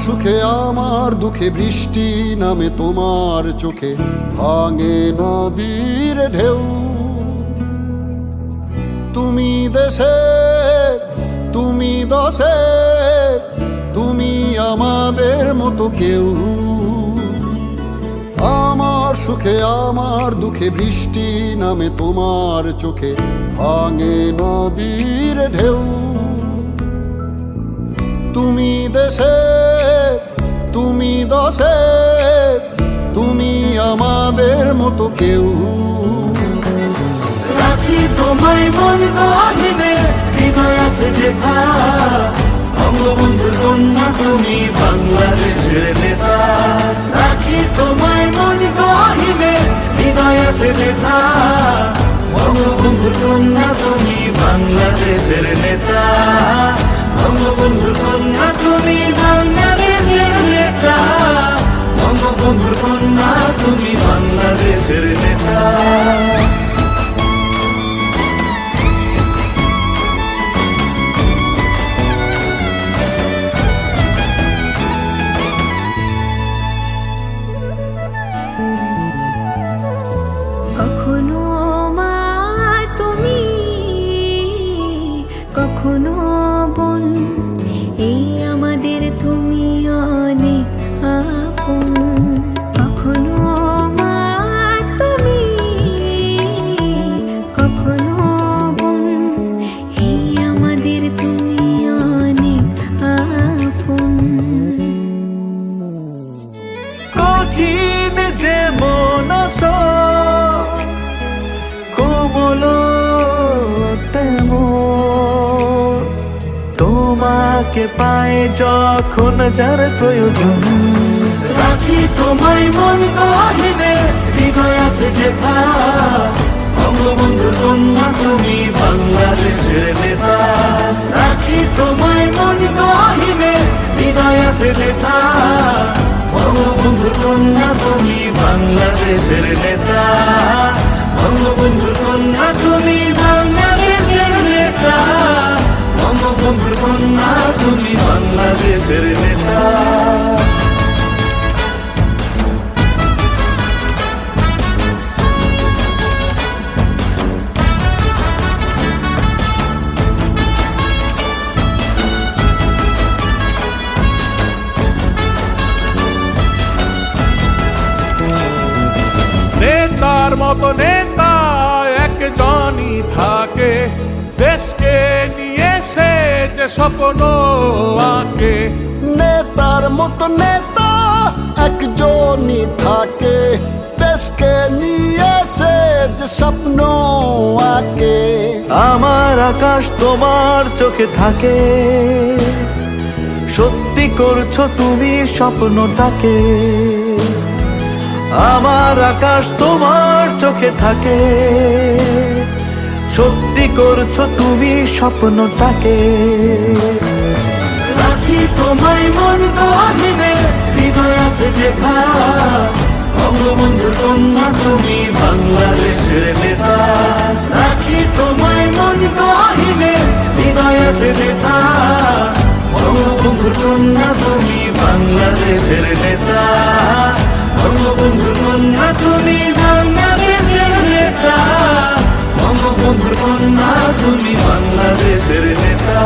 সুখে আমার দুঃখে বৃষ্টি নামে তোমার চোখে ভাঙে নদীর ঢেউ। তুমি দেশে তুমি দশে তুমি আমাদের মতো কেউ। আমার সুখে আমার দুঃখে বৃষ্টি নামে তোমার চোখে ভাঙে নদীর ঢেউ। তুমি দেশে তুমি দশে তুমি আমাদের মতো কেউ। রাখি তোমায় মন গহিনে, হৃদয় আছে যেথা। বঙ্গবন্ধুর কন্যা তুমি বাংলাদেশের নেতা। রাখি তোমায় মন গহিনে, হৃদয় আছে যেথা। বঙ্গবন্ধুর কন্যা তুমি বাংলাদেশের নেতা। বঙ্গবন্ধুর কন্যা তুমি বাংলাদেশের নেতা। বঙ্গবন্ধুর কন্যা তুমি বাংলাদেশের নেতা। কখনো মা তুমি, কখনো বোন, এই আমাদের তুমি অনেক আপন। কখনো মা তুমি, কখনো বোন, এই আমাদের তুমি অনেক আপন। কঠিন যেমন আছো কোমল তেমন, তোমাকে পায় যখন যার প্রয়োজন। রাখি তোমায় মন গহিনে, হৃদয় আছে যেথা। বঙ্গবন্ধুর কন্যা তুমি বাংলাদেশের নেতা। রাখি তোমায় মন গহিনে, হৃদয় আছে যেথা। বঙ্গবন্ধুর কন্যা তুমি বাংলাদেশের নেতা। বঙ্গবন্ধুর কন্যা তুমি বাংলাদেশের নেতা। বঙ্গবন্ধুর কন্যা তুমি বাংলাদেশের নেতা। নেতার মতো নেতা একজনই থাকে, দেশকে নিয়ে সে যে স্বপ্ন আঁকে। নেতার মতো নেতা একজনই থাকে, দেশকে নিয়ে সে যে স্বপ্ন আঁকে। আমার আকাশ তোমার চোখে থাকে, সত্যি করছো তুমি স্বপ্নটাকে। আমার আকাশ তোমার চোখে থাকে, সত্যি করছো তুমি স্বপ্নটাকে। রাখি তোমায় মন গহিনে, হৃদয় আছে যেথা। বঙ্গবন্ধুর কন্যা তুমি বাংলাদেশের নেতা। রাখি তোমায় মন গহিনে, হৃদয় আছে যেথা। বঙ্গবন্ধুর কন্যা তুমি বাংলাদেশের নেতা। বঙ্গবন্ধুর কন্যা তুমি বাংলাদেশের নেতা। বঙ্গবন্ধুর কন্যা তুমি বাংলাদেশের নেতা।